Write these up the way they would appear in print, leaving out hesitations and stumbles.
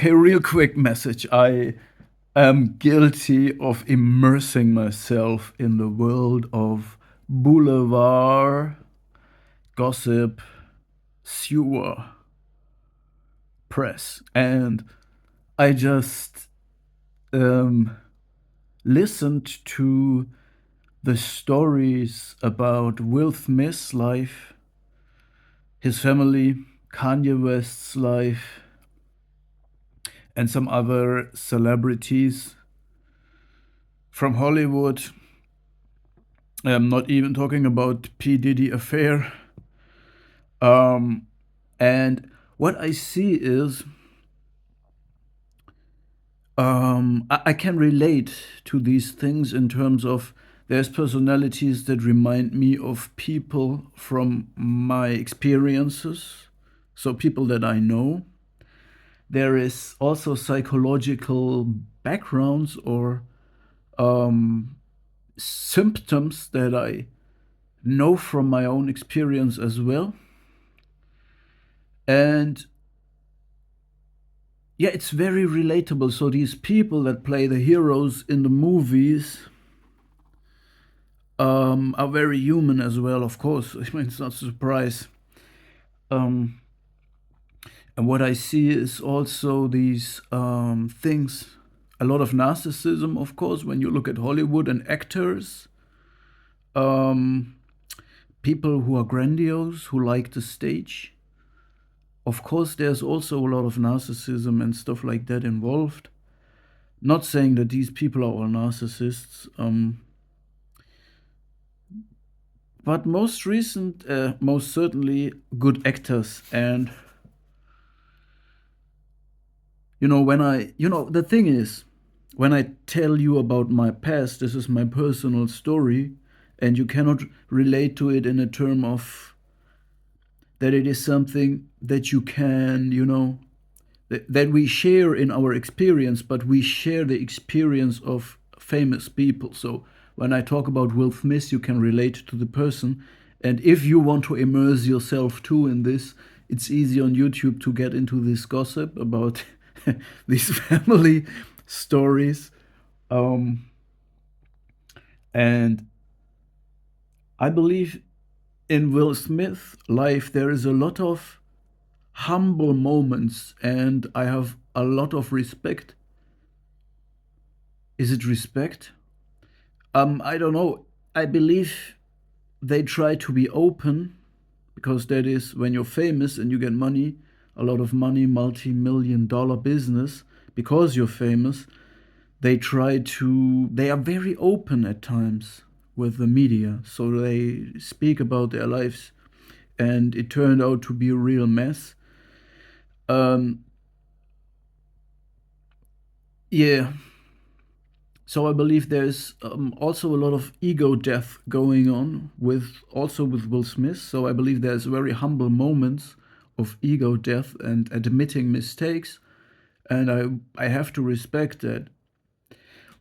Okay, real quick message. I am guilty of immersing myself in the world of boulevard gossip, sewer press, and I just um, listened to the stories about Will Smith's life, his family, Kanye West's life, and some other celebrities from Hollywood. I'm not even talking about P. Diddy affair. And what I see is I can relate to these things in terms of there's personalities that remind me of people from my experiences, so people that I know. There is also psychological backgrounds or um, symptoms that I know from my own experience as well. And yeah, it's very relatable. So these people that play the heroes in the movies are very human as well, of course. I mean, it's not a surprise. Um, and what I see is also these things, a lot of narcissism, of course, when you look at Hollywood and actors, um, people who are grandiose, who like the stage. Of course, there's also a lot of narcissism and stuff like that involved. Not saying that these people are all narcissists, but most certainly good actors. And the thing is, when I tell you about my past, this is my personal story, and you cannot relate to it in a term of that it is something that you can, that we share in our experience, but we share the experience of famous people. So when I talk about Will Smith, you can relate to the person. And if you want to immerse yourself too in this, it's easy on YouTube to get into this gossip about these family stories. Um, and I believe in Will Smith's life, there is a lot of humble moments, and I have a lot of respect. Is it respect? I don't know. I believe they try to be open because that is when you're famous and you get money, a lot of money, multi-million-dollar business because you're famous. They are very open at times with the media. So they speak about their lives, and it turned out to be a real mess. Um, yeah, so I believe there's also a lot of ego death going on with Will Smith. So I believe there's very humble moments of ego death and admitting mistakes, and I have to respect that.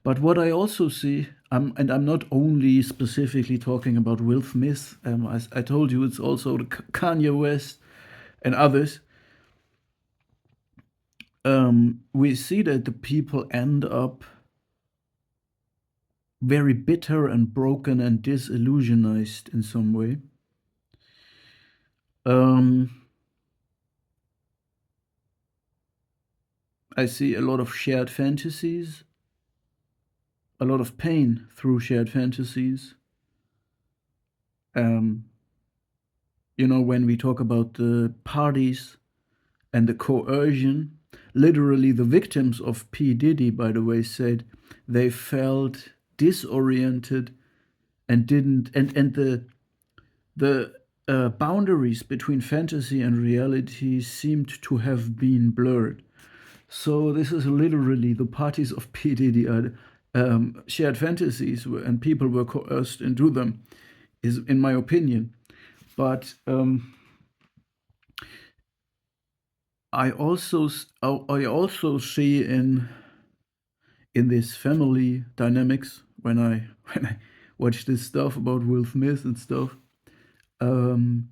But what I also see, and I'm not only specifically talking about Will Smith. As I told you, it's also the Kanye West and others. We see that the people end up very bitter and broken and disillusionized in some way. Um, I see a lot of shared fantasies, a lot of pain through shared fantasies. Um, when we talk about the parties and the coercion, literally the victims of P. Diddy, by the way, said they felt disoriented and didn't, and the boundaries between fantasy and reality seemed to have been blurred. So this is literally the parties of P. Diddy are shared fantasies, and people were coerced into them, is in my opinion. But I also see in this family dynamics when I when I watch this stuff about Will Smith and stuff. Um,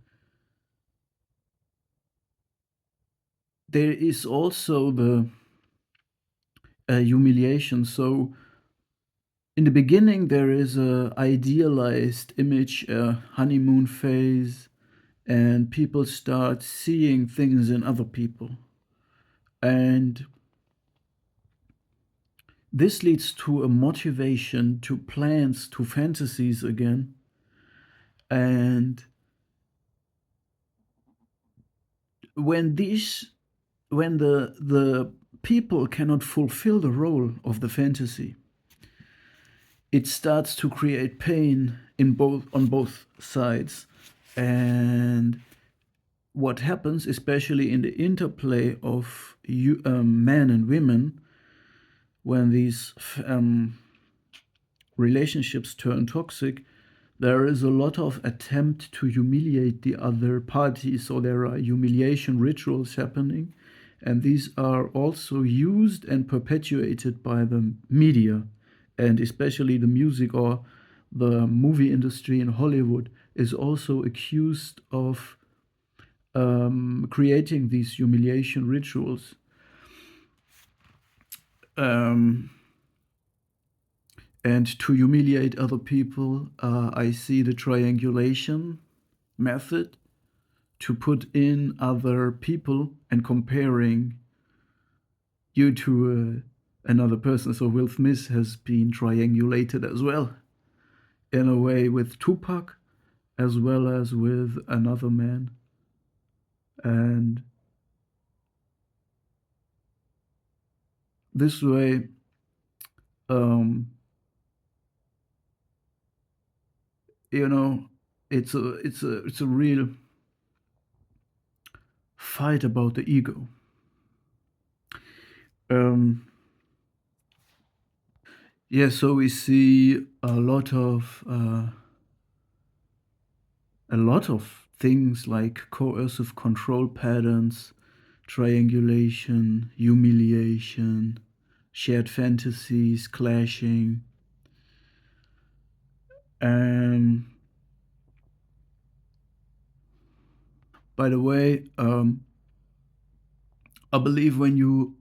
there is also humiliation. So in the beginning, there is a idealized image, a honeymoon phase, and people start seeing things in other people. And this leads to a motivation, to plans, to fantasies again. And when these when the people cannot fulfill the role of the fantasy, it starts to create pain in both on both sides. And what happens, especially in the interplay of men and women, when these relationships turn toxic, there is a lot of attempt to humiliate the other party. So there are humiliation rituals happening, and these are also used and perpetuated by the media, and especially the music or the movie industry in Hollywood is also accused of creating these humiliation rituals. Um, and to humiliate other people, I see the triangulation method, to put in other people and comparing you to another person. So Will Smith has been triangulated as well, in a way, with Tupac as well as with another man. And this way, um, you know, it's a real fight about the ego. Um, yeah, so we see a lot of things like coercive control patterns, triangulation, humiliation, shared fantasies clashing. Um, by the way, I believe when you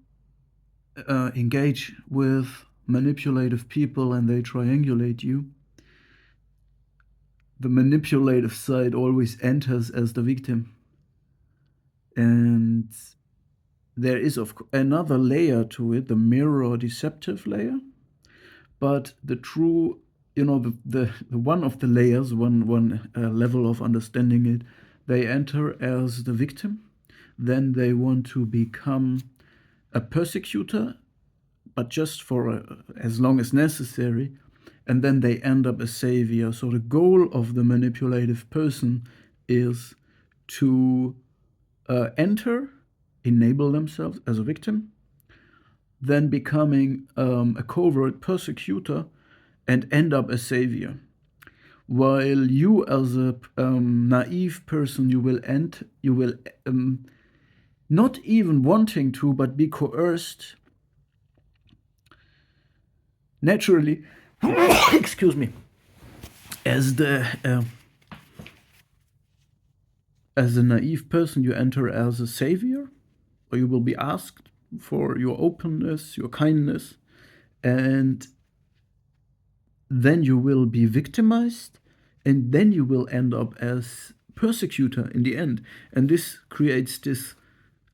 engage with manipulative people and they triangulate you, the manipulative side always enters as the victim. And there is another layer to it, the mirror deceptive layer. But the true, the one of the layers, one level of understanding it, they enter as the victim. Then they want to become a persecutor, but just for as long as necessary. And then they end up a savior. So the goal of the manipulative person is to enter, enable themselves as a victim, then becoming a covert persecutor and end up a savior. While you, as a naive person, you will not even wanting to, but be coerced naturally. Excuse me. As the naive person, you enter as a savior, or you will be asked for your openness, your kindness, and then you will be victimized, and then you will end up as persecutor in the end. And this creates this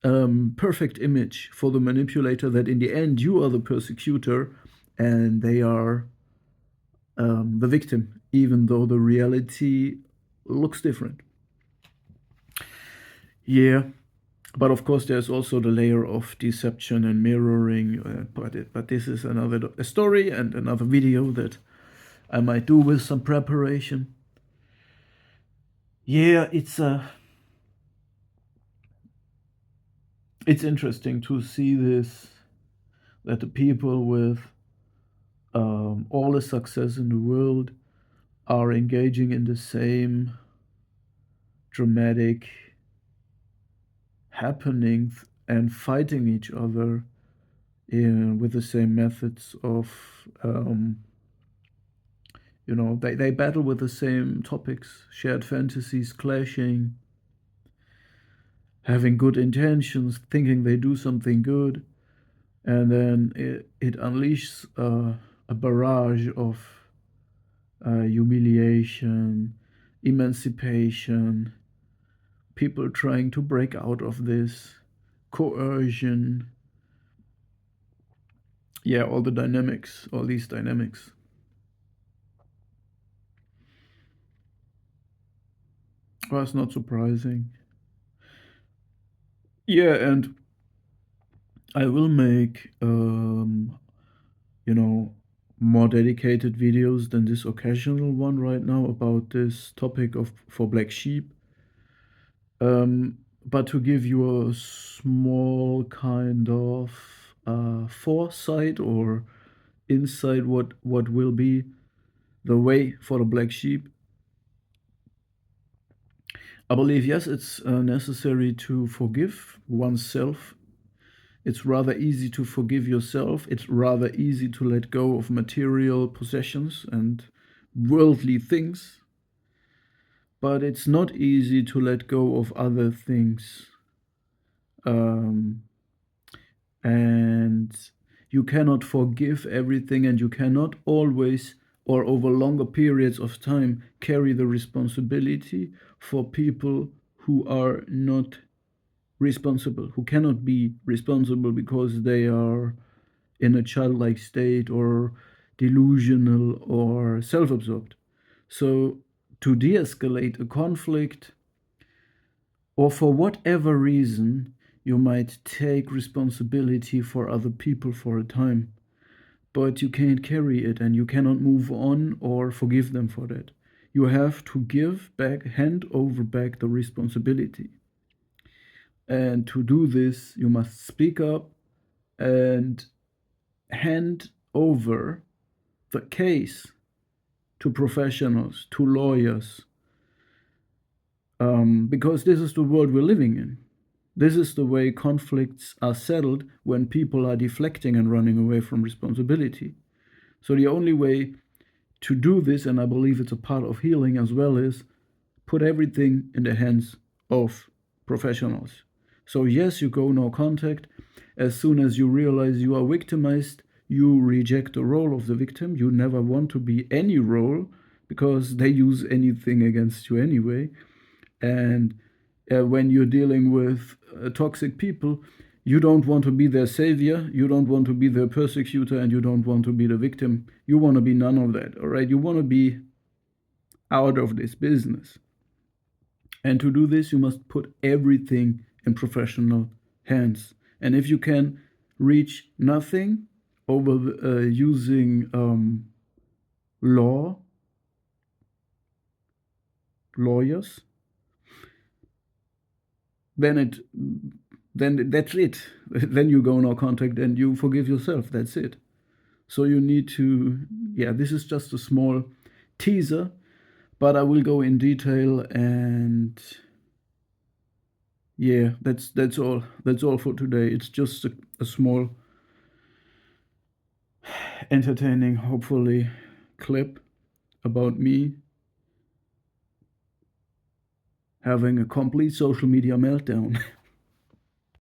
perfect image for the manipulator, that in the end you are the persecutor and they are the victim, even though the reality looks different. Yeah, but of course there's also the layer of deception and mirroring. But this is another story and another video that I might do with some preparation. Yeah, it's interesting to see this, that the people with all the success in the world are engaging in the same dramatic happenings and fighting each other with the same methods of they battle with the same topics, shared fantasies clashing, having good intentions, thinking they do something good, and then it unleashes a barrage of humiliation, emancipation, people trying to break out of this, coercion. Yeah, all the dynamics, all these dynamics. Well, it's not surprising. Yeah, and I will make, you know, more dedicated videos than this occasional one right now about this topic of for black sheep. But to give you a small kind of foresight or insight, what will be the way for the black sheep, I believe yes, it's necessary to forgive oneself. It's rather easy to forgive yourself. It's rather easy to let go of material possessions and worldly things, but it's not easy to let go of other things. Um, and you cannot forgive everything, and you cannot always or over longer periods of time carry the responsibility for people who are not responsible, who cannot be responsible because they are in a childlike state or delusional or self absorbed. So, to de escalate a conflict, or for whatever reason, you might take responsibility for other people for a time, but you can't carry it and you cannot move on or forgive them for that. You have to give back, hand over back the responsibility. And to do this, you must speak up and hand over the case to professionals, to lawyers, because this is the world we're living in. This is the way conflicts are settled when people are deflecting and running away from responsibility. So the only way to do this, and I believe it's a part of healing as well, is put everything in the hands of professionals. So, yes, you go no contact. As soon as you realize you are victimized, you reject the role of the victim. You never want to be any role because they use anything against you anyway. And when you're dealing with toxic people, you don't want to be their savior, you don't want to be their persecutor, and you don't want to be the victim. You want to be none of that, all right? You want to be out of this business. And to do this, you must put everything in professional hands. And if you can reach nothing over using law, lawyers, then it then that's it. Then you go no contact and you forgive yourself. That's it. So you need to, yeah, this is just a small teaser, but I will go in detail and yeah, that's all. That's all for today. It's just a small, entertaining, hopefully, clip about me having a complete social media meltdown.